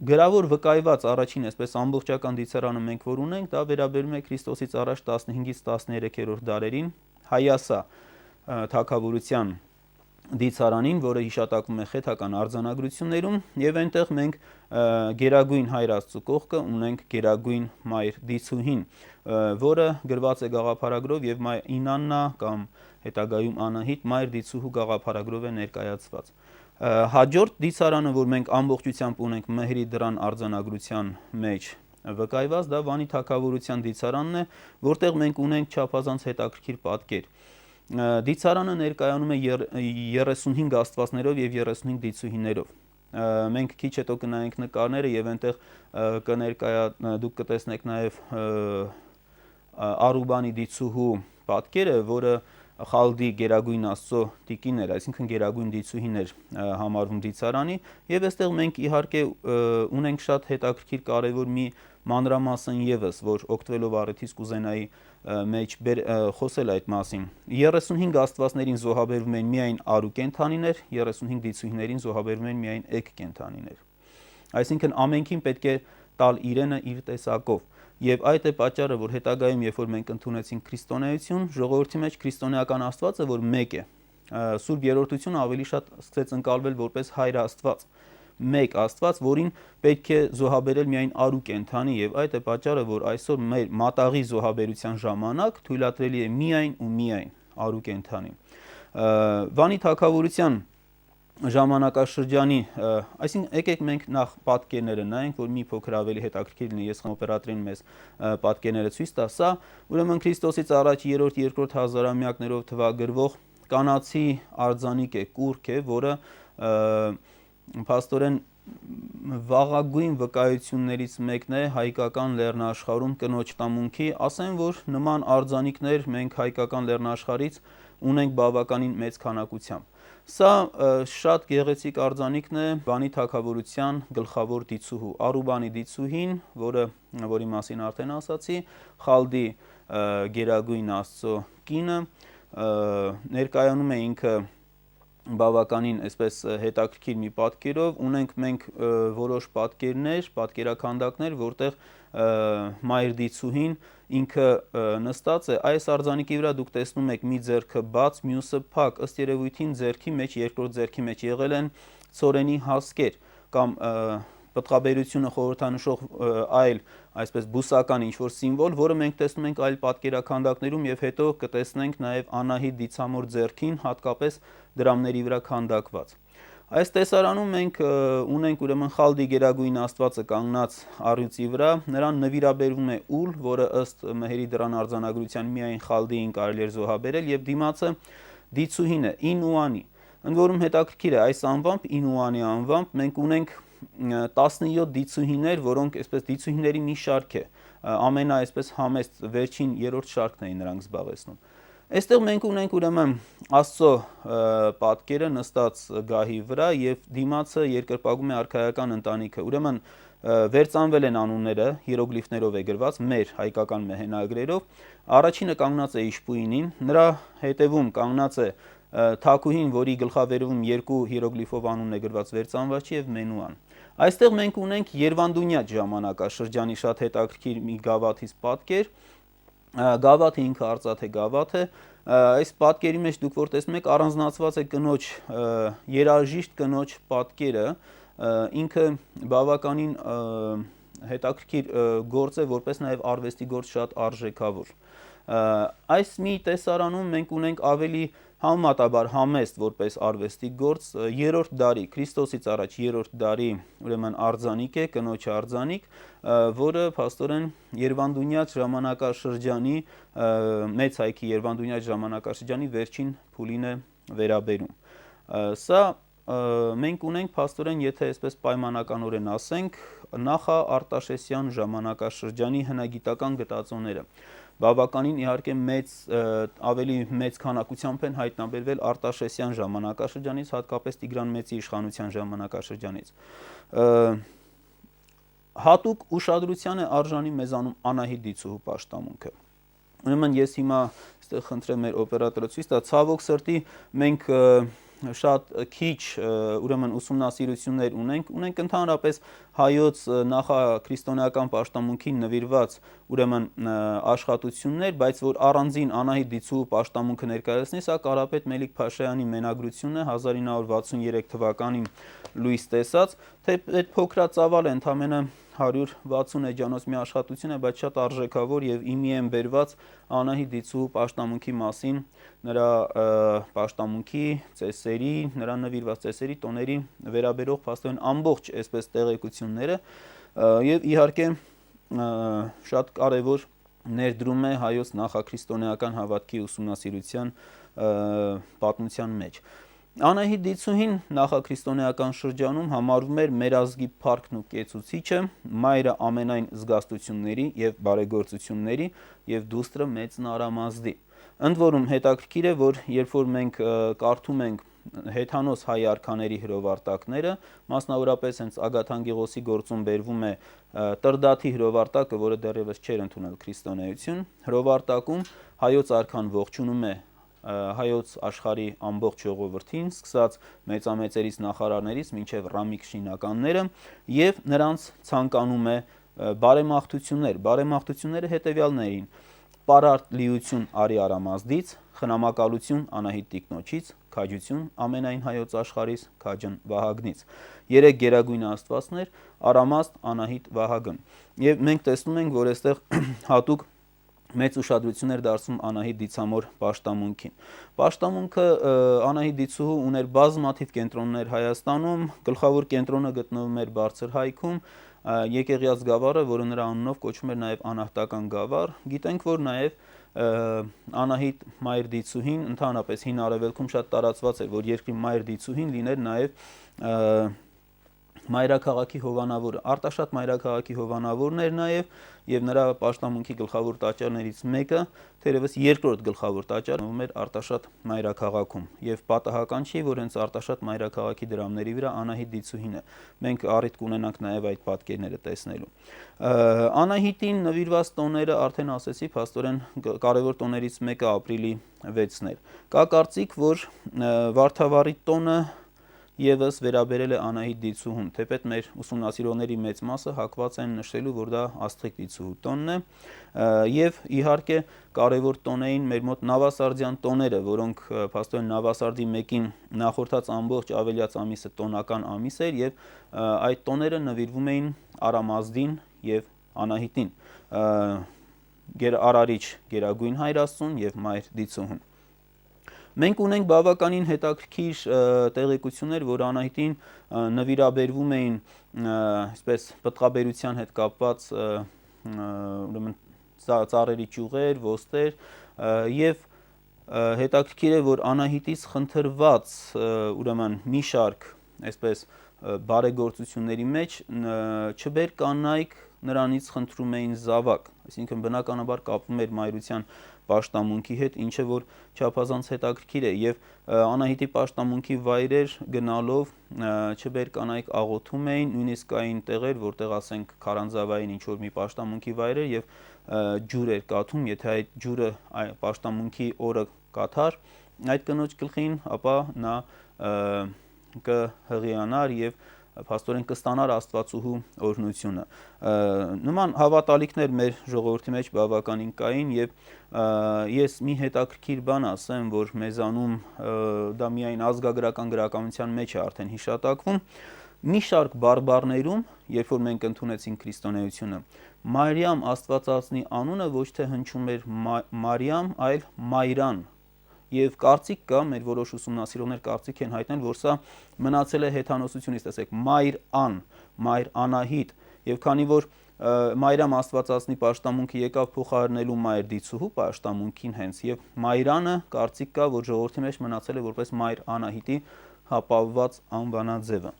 Գրավոր վկայված առաջին այսպես ամբողջական դիցարանը մենք որ ունենք, դա վերաբերում է Քրիստոսից առաջ 15-ից 13-րդ դարերին Հայասա թագավորության դիցարանին, որը հիշատակվում է խեթական արձանագրություններում, եւ այնտեղ մենք Գերագույն Հայր Աստծո կողքը ունենք Գերագույն Մայր Դիցուհին, որը գրված է գաղափարագրով եւ Ինաննա կամ հետագայում Անահիտ Մայր Դիցուհու գաղափարագրով է ներկայացված։ Հաջորդ դիցարանը, որ մենք ամբողջությամբ ունենք Մեհրի դրան արձանագրության մեջ վկայված, դա Վանի թագավորության դիցարանն է, որտեղ մենք ունենք չափազանց հետաքրքիր պատկեր։ Դիցարանը ներկայանում է 35 աստվածներով եւ 35 դիցուհիներով։ Մենք քիչ հետո կնայենք նկարները եւ այնտեղ դուք կտեսնեք նաեւ Արուբանի դիցուհու պատկերը, որը Խալդի Գերագույն Աստծո տիկին էր, այսինքն Գերագույն դիցուհին էր համարվում դիցարանի, եւ այստեղ մենք իհարկե ունենք շատ հետաքրքիր կարևոր մի մանրամասն եւս, որ օգտվելով առիթից կուզենայի մեջ խոսել այդ մասին։ 35 աստվածներին զոհաբերվում են միայն արու կենդանիներ, 35 դիցուհիներին զոհաբերվում են միայն էգ կենդանիներ։ Այսինքն ամենքին պետք է տալ իրենը իր տեսակով։ Եվ այդ է պատճառը, որ հետագայում, երբ որ մենք ընդունեցինք քրիստոնեություն, ժողովրդի մեջ քրիստոնեական Աստվածը, որ մեկ է, Սուրբ Երրորդությունը ավելի շատ սկսեց ընկալվել որպես Հայր Աստված, մեկ Աստված, որին պետք է զոհաբերել միայն արու կենդանի, եւ այդ է պատճառը, որ այսօր մեր մատաղի զոհաբերության ժամանակ թույլատրելի է միայն ու միայն արու կենդանի։ Վանի թագավորության ժամանակաշրջանի, այսինքն եկեք մենք նախ պատկերները նայենք, որ մի փոքր ավելի հետաքրքիր լինի, ես օպերատորին մեզ պատկերները ցույց տա, սա ուրեմն Քրիստոսից առաջ 3-2 հազարամյակներով թվագրվող կանացի արձանիկ է, կուռք է, որը փաստորեն վաղագույն վկայություններից մեկն է հայկական լեռնաաշխարհում կնոջ տամունքի, ասեն, որ նման արձանիկներ մենք հայկական լեռնաաշխարհից ունենք բավականին մեծ քանակությամբ։ Սա շատ գեղեցիկ արձանիկն է Վանի թագավորության գլխավոր դիցուհու, Արուբանի դիցուհին, որի մասին արդեն ասացի, Խալդի Գերագույն Աստծո կինը, ներկայանում է ինքը բավականին այսպես հետաքրքիր մի պատկերով, ունենք մենք որոշ պատկերներ, պատկերաքանդակներ, որտեղ Մայր Դիցուհին ինքը նստած է, այս արձանիկի վրա դուք տեսնում եք մի ձեռքը բաց, մյուսը փակ, ըստ երևույթին ձեռքի մեջ, երկրորդ ձեռքի մեջ եղել են ցորենի հասկեր կամ պտղաբերությունը խորհրդանշող այլ այսպես բուսական ինչ-որ սիմվոլ, որը մենք տեսնում ենք այլ պատկերաքանդակներում եւ հետո կտեսնենք նաեւ Անահիտ դիցամոր ձեռքին, հատկապես դրամների վրա քանդակված։ Այս տեսարանում մենք ունենք ուրեմն Խալդի Գերագույն Աստվածը կանգնած առյուծի վրա, նրան նվիրաբերվում է ուլ, որը ըստ Մեհերի դրան արձանագրության միայն Խալդիին կարելի էր զոհաբերել, եւ դիմացը դիցուհին է, Ինուանի։ Ընդ որում հետաքրքիր է, այս անվամբ Ինուանի անվամբ մենք ունենք 17 դիցուհիներ, որոնք այսպես դիցուհիների մի շարք է, ամենա այսպես համեստ վերջին երրորդ շարքն էին նրանք զբաղեցնում։ Այստեղ մենք ունենք ուրեմն Աստծո պատկերը նստած գահի վրա եւ դիմացը երկրպագում է արքայական ընտանիքը։ Ուրեմն վերծանվել են անունները, հիերոգլիֆներով է գրված, մեր հայկական մեհենագրերով։ Առաջինը կանգնած է Իշպուինին, նրա հետևում կանգնած է Թաքուհին, որի գլխավերևում երկու հիերոգլիֆով անունն է գրված վերծանված եւ Մենուան։ Այստեղ մենք ունենք Երվանդունյաց ժամանակաշրջանի շատ հետաքրքիր մի գավաթից պատկեր։ Գավաթը ինքը արծաթե գավաթ է, այս պատկերի մեջ դուք որ տեսնում եք առանձնացված է կնոջ երաժիշտ կնոջ պատկերը, ինքը բավականին հետաքրքիր գործ է, որպես նաև արվեստի գործ շատ արժեքավոր։ Այս մի տեսարանում մենք ունենք ավելի համեմատաբար համեստ որպես արվեստի գործ երրորդ դարի, Քրիստոսից առաջ երրորդ դարի ուրեմն արձանիկ է, կնոջ արձանիկ, որը փաստորեն Երվանդունյաց ժամանակաշրջանի մեծ հայքի Երվանդունյաց ժամանակաշրջանի վերջին փուլին է վերաբերում։ Սա մենք ունենք փաստորեն, եթե այսպես պայմանականորեն ասենք, նախաարտաշեսյան ժամանակաշրջանի հնագիտական գտածոները բավականին իհարկե ավելի մեծ քանակությամբ են հայտնաբերվել Արտաշեսյան ժամանակաշրջանից, հատկապես Տիգրան Մեծի իշխանության ժամանակաշրջանից։ Հատուկ ուշադրության է արժանի մեզանում Անահիտ դիցուհու պաշտամունքը։ Ուրեմն ես հիմա այստեղ խնդրեմ մեր օպերատորը ցույց տա, ցավոք սրտի մենք շատ քիչ ուրեմն ուսումնասիրություններ ունենք ընդհանրապես հայոց նախաքրիստոնեական պաշտամունքին նվիրված ուրեմն աշխատություններ, բայց որ առանձին Անահիտ Դիցուհու պաշտամունքը ներկայացնի, սա Կարապետ Մելիք Փաշայանի մենագրությունն է 1963 թվականին լույս տեսած, թե այդ փոքրածավալ է ընդամենը 160 էջանոց մի աշխատություն է, բայց շատ արժեքավոր եւ իմի են բերված Անահիտ Դիցուհու պաշտամունքի մասին, նրա պաշտամունքի ծեսերի, նրա նվիրված ծեսերի տոների վերաբերող փաստորեն ամբողջ այսպես տեղեկությունները եւ իհարկե շատ կարեւոր ներդրում է հայոց նախաքրիստոնեական հավատքի ուսումնասիրության պատմության մեջ։ Անահիտ Դիցուհին նախաքրիստոնեական շրջանում համարվում էր մեր ազգի փառքն ու կեցուցիչը, մայրը ամենայն զգաստությունների եւ բարեգործությունների եւ դուստրը մեծ նարամազդի։ Ընդ որում հետաքրքիր է, որ երբ որ մենք կարդում ենք հեթանոս հայ արքաների հրովարտակները, մասնավորապես հենց Ագաթան Գեղոսի գործում բերվում է Տրդատի հրովարտակը, որը դեռևս չէր ընդունել քրիստոնեություն, հրովարտակում հայոց արքան ողջունում է հայոց աշխարհի ամբողջ ժողովրդին, սկսած մեծամեծերից նախարարներից մինչև ռամիկ շինականները եւ նրանց ցանկանում է բարեմաղթություններ։ Բարեմաղթությունները հետեւյալներին. պարարտ լիություն արի արամազդից, խնամակալություն Անահիտ տիկնոջից, քաջություն ամենայն հայոց աշխարհից, քաջն Վահագնից։ 3 գերագույն աստվածներ, Արամազդ, Անահիտ, Վահագն։ Եվ մենք տեսնում ենք, որ այստեղ հատուկ մեծ ուշադրություն էր դարձում Անահիտ Դիցամոր պաշտամունքին։ Պաշտամունքը Անահիտ Դիցուհու ուներ բազմաթիվ կենտրոններ Հայաստանում, գլխավոր կենտրոնը գտնվում էր Բարձրհայքում, Եկեղյաց գավառը, որը նրա անունով կոչվում էր նաև Անահտական գավառ։ Գիտենք, որ նաև Անահիտ Մայր Դիցուհին ընդհանրապես հին Արևելքում շատ տարածված էր, որ երկրի Մայր Դիցուհին լիներ նաև մայրաքաղաքի հովանավորը, Արտաշատ մայրաքաղաքի հովանավորն էր նաև եւ նրա պաշտամունքի գլխավոր տաճարներից մեկը, թերևս երկրորդ գլխավոր տաճարը ում էր Արտաշատ մայրաքաղաքում եւ պատահական չի, որ հենց Արտաշատ մայրաքաղաքի դրամների վրա Անահիտ Դիցուհին է։ Մենք առիթ կունենանք նաև այդ պատկերները տեսնելու։ Անահիտին նվիրված տոները արդեն ասեցի, փաստորեն կարևոր տոներից մեկը ապրիլի 6-ն էր։ Կա կարծիք, որ Վարդավառի տոնը Եվս վերաբերել է Անահիտ Դիցուհուն, թեպետ մեր ուսումնասիրողների մեծ մասը հակված են նշելու, որ դա Աստղիկ Դիցուհու տոնն է, եւ իհարկե կարևոր տոն էին մեր մոտ նավասարդյան տոները, որոնք փաստորեն Նավասարդի 1-ին նախորդած ամբողջ ավելյաց ամիսը տոնական ամիս էր եւ այդ տոները նվիրվում էին Արամազդին եւ Անահիտին, Արարիչ Գերագույն Հայր Աստծուն եւ Մայր Դիցուհուն։ Մենք ունենք բավականին հետաքրքիր տեղեկություններ, որ Անահիտին նվիրաբերվում էին այսպես պտղաբերության հետ կապված ուրեմն ծառերի ճյուղեր, ոստեր եւ հետաքրքիր է, որ Անահիտից խնդրված ուրեմն մի շարք այսպես բարեգործությունների մեջ չբեր կանայք նրանից խնդրում էին զավակ, այսինքն բնականաբար կապվում էր մայրության պաշտամունքի հետ, ինչը որ չափազանց հետաքրքիր է եւ Անահիտի պաշտամունքի վայրեր գնալով չբեր կանայք աղոթում էին, նույնիսկ կային տեղեր, որտեղ ասենք քարանձավային ինչ որ մի պաշտամունքի վայրեր եւ ջուր էր կաթում, եթե այդ ջուրը պաշտամունքի օրը կաթար այդ կնոջ գլխին, ապա նա կհղիանար եւ փաստորեն կստանար Աստվածուհու օրհնությունը։ Նման հավատալիքներ մեր ժողովրդի մեջ բավականին կային եւ ես մի հետաքրքիր բան ասեմ, որ մեզանում դա միայն ազգագրական գրականության մեջ է արդեն հիշատակվում, մի շարք բարբառներում, երբ որ մենք ընդունեցինք քրիստոնեությունը, Մարիամ Աստվածածնի անունը ոչ թե հնչում էր Մարիամ, այլ Մայրան։ Եվ կարծիք կա, մեր որոշ ուսումնասիրողներ կարծիք են հայտնել, որ սա մնացել է հեթանոսությունից, տեսեք, Մայր Ան, Մայր Անահիտ, եւ քանի որ Մայրամ Աստվածածնի պաշտամունքը եկավ փոխարինելու Մայր Դիցուհու պաշտամունքին հենց եւ Մայրանը կարծիք կա, որ ժողովրդի մեջ մնացել է որպես Մայր Անահիտի հապավված անվանաձևը։